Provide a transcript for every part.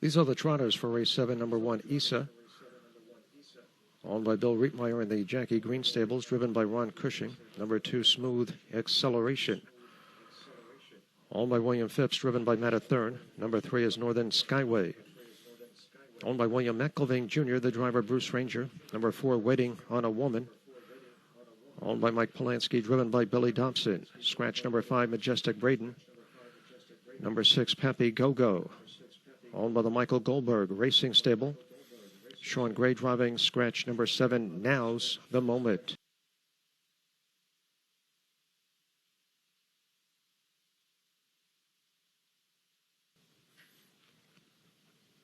These are the trotters for race 7, number 1, Isa. Owned by Bill Rietmeyer in the Jackie Greene stables, driven by Ron Cushing. Number 2, Smooth Acceleration. Owned by William Phipps, driven by Matt Athearn. Number 3 is Northern Skyway. Owned by William McIlvaine Jr., the driver Bruce Ranger. Number 4, Waiting on a Woman. Owned by Mike Polanski, driven by Billy Dobson. Scratch number 5, Majestic Brayden. Number 6, Pappy Go-Go. Owned by the Michael Goldberg Racing Stable. Shawn Gray driving scratch number 7, Now's the Moment.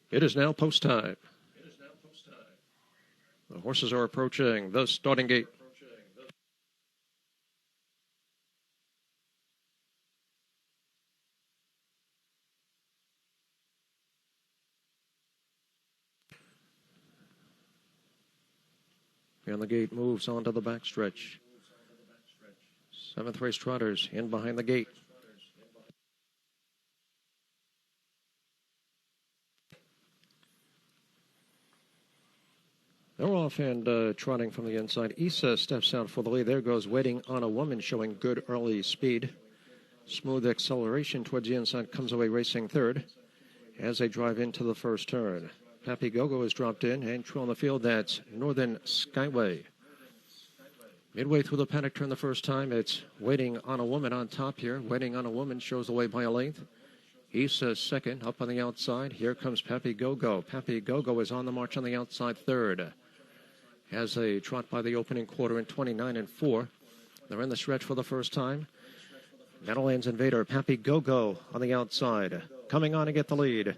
It is now post time. The horses are approaching the starting gate. And the gate moves onto the backstretch. 7th race trotters in behind the gate. They're off and trotting from the inside. Isa steps out for the lead. There goes Waiting on a Woman, showing good early speed. Smooth Acceleration towards the inside comes away racing third as they drive into the first turn. Pappy Go-Go has dropped in, and true on the field, that's Northern Skyway. Midway through the paddock turn the first time, it's Waiting on a Woman on top here. Waiting on a Woman shows the way by a length. Isa second, up on the outside. Here comes Pappy Go-Go. Pappy Go-Go is on the march on the outside third. As they trot by the opening quarter in 29 and 4. They're in the stretch for the first time. Meadowlands Invader, Pappy Go-Go on the outside. Coming on to get the lead.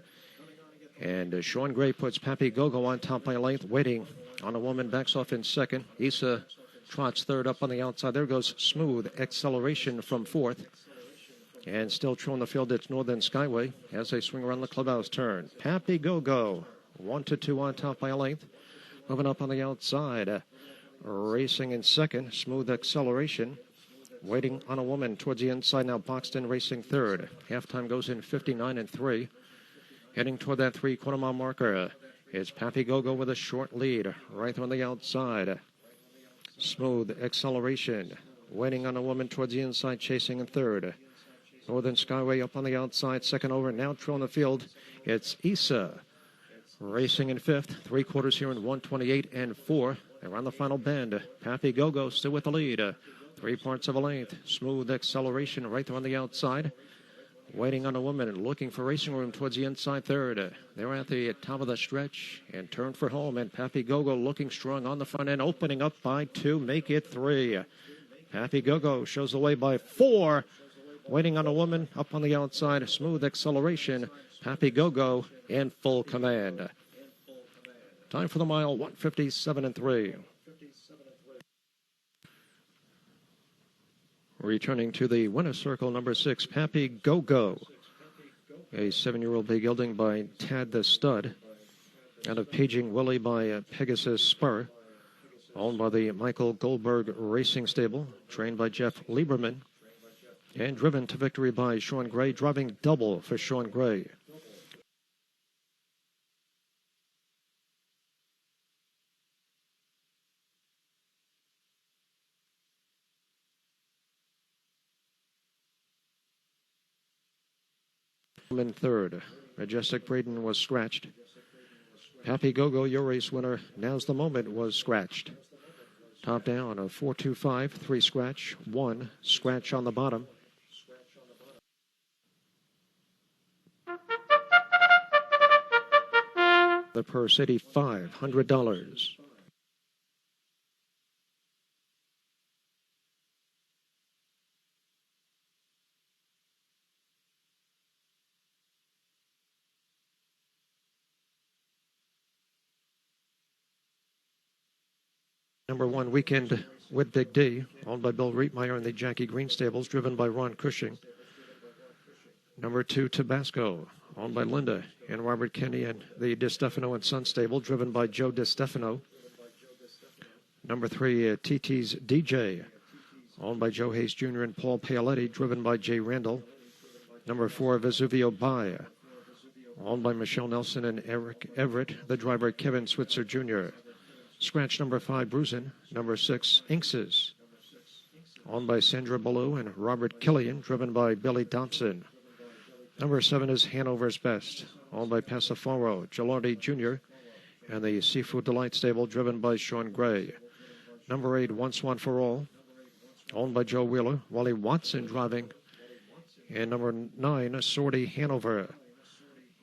And Shawn Gray puts Pappy Go-Go on top by a length. Waiting on a Woman backs off in second. Isa trots third up on the outside. There goes Smooth Acceleration from fourth. And still true on the field, it's Northern Skyway as they swing around the clubhouse turn. Pappy Go-Go, 1-2 on top by a length. Moving up on the outside. Racing in second, Smooth Acceleration. Waiting on a Woman towards the inside now. Boxed in racing third. Halftime goes in 59 and 3. Heading toward that 3/4 mile marker. It's Pappy Go-Go with a short lead right there on the outside. Smooth Acceleration. Waiting on a Woman towards the inside, chasing in third. Northern Skyway up on the outside, second over. Now true on the field, it's Isa. Racing in fifth, 3/4 here in 1:28 and 4. Around the final bend. Pappy Go-Go still with the lead. 3 parts of a length. Smooth Acceleration right there on the outside. Waiting on a Woman, looking for racing room towards the inside third. They're at the top of the stretch and turn for home. And Pappy Go-Go looking strong on the front end, opening up by 2, make it 3. Pappy Go-Go shows the way by 4. Waiting on a Woman up on the outside. Smooth Acceleration. Pappy Go-Go in full command. Time for the mile, 1:57 and 3. Returning to the winner's circle, number 6, Pappy Go-Go. A 7-year-old big gelding by Tad the Stud. Out of Paging Willie by Pegasus Spur. Owned by the Michael Goldberg Racing Stable. Trained by Jeff Lieberman. And driven to victory by Shawn Gray. Driving double for Shawn Gray. In third, Majestic Brayden was scratched. Pappy Go-Go, your race winner, Now's the Moment, was scratched. Top down, a 4-2-5, 3 scratch, 1 scratch on the bottom. The purse, $8,500. Number 1, Weekend with Big D, owned by Bill Rietmeyer in the Jackie Greene stables, driven by Ron Cushing. Number 2, Tabasco, owned by Linda and Robert Kenny and the DiStefano and Son stable, driven by Joe DiStefano. Number 3, TT's DJ, owned by Joe Hayes Jr. and Paul Paoletti, driven by Jay Randall. Number 4, Vesuvio Bay, Owned by Michelle Nelson and Eric Everett. The driver, Kevin Switzer Jr. Scratch number 5, Bruisin. Number 6, Inkses. Owned by Sandra Ballou and Robert Killian, driven by Billy Dobson. Number 7 is Hanover's Best, owned by Passaforro Gilardi Jr. and the Seafood Delight Stable, driven by Shawn Gray. Number 8, Once One for All, owned by Joe Wheeler, Wally Watson driving. And number 9, Sortie Hanover,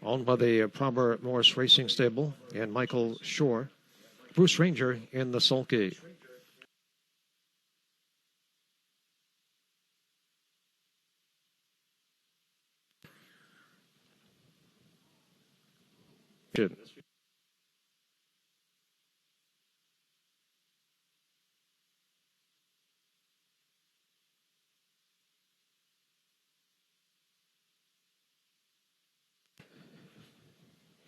owned by the Prober Morris Racing Stable and Michael Shore. Bruce Ranger in the sulky.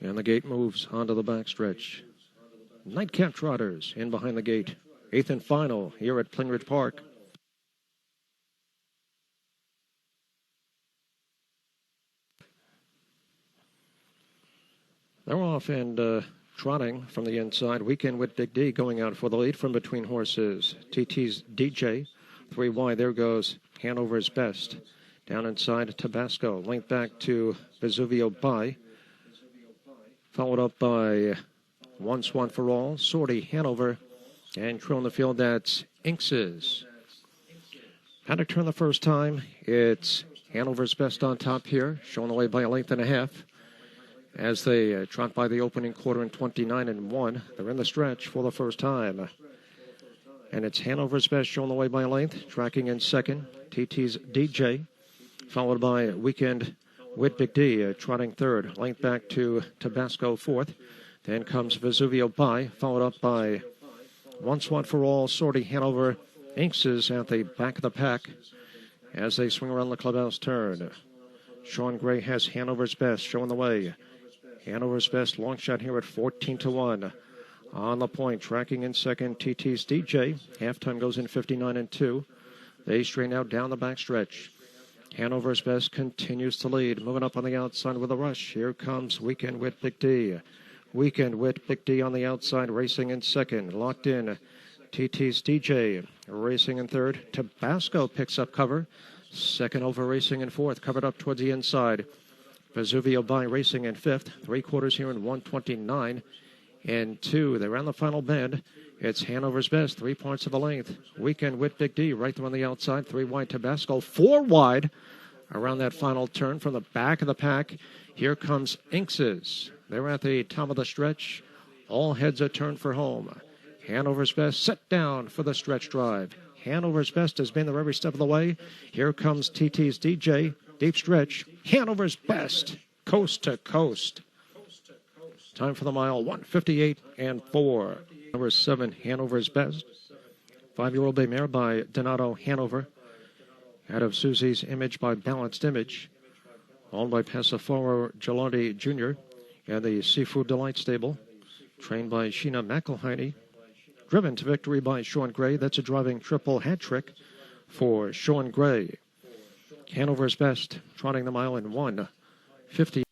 And the gate moves onto the backstretch. Nightcap Trotters in behind the gate. 8th and final here at Plainridge Park. They're off and trotting from the inside. Weekend with Big D going out for the lead from between horses. TT's DJ. 3 wide. There goes Hanover's Best. Down inside Tabasco. Length back to Vesuvio By. Followed up by Once One for All, Sortie Hanover, and trailing the field, that's Inkses. Had to turn the first time. It's Hanover's Best on top here, showing the way by a length and a half. As they trot by the opening quarter in 29 and 1, they're in the stretch for the first time. And it's Hanover's Best showing the way by a length, tracking in second. TT's DJ, followed by Weekend with Big D, trotting third. Length back to Tabasco fourth. Then comes Vesuvio By, followed up by Once One for All, Sortie Hanover. Inkses at the back of the pack as they swing around the clubhouse turn. Shawn Gray has Hanover's Best showing the way. Hanover's Best long shot here at 14 to 1. On the point, tracking in second, TT's DJ. Halftime goes in 59 and 2. They straighten out down the backstretch. Hanover's Best continues to lead, moving up on the outside with a rush. Here comes Weekend with Big D. Weekend with Big D on the outside, racing in second. Locked in, TT's DJ. Racing in third. Tabasco picks up cover. Second over, racing in fourth. Covered up towards the inside. Vesuvio By racing in fifth. 3/4 here in 129 and 2. They're on the final bend. It's Hanover's Best, 3 points of a length. Weekend with Big D right there on the outside. 3 wide Tabasco, 4 wide around that final turn from the back of the pack. Here comes Inkses. They're at the top of the stretch. All heads are turned for home. Hanover's Best set down for the stretch drive. Hanover's Best has been there every step of the way. Here comes TT's DJ. Deep stretch. Hanover's Best, coast to coast. Time for the mile, 1:58 and 4. Number 7, Hanover's Best. 5-year-old bay mare by Donato Hanover. Out of Susie's Image by Balanced Image. Owned by Passaforro Gilardi Jr. and the Seafood Delight Stable. Trained by Sheena McElhaney. Driven to victory by Shawn Gray. That's a driving triple hat trick for Shawn Gray. Hanover's Best trotting the mile in 1:50.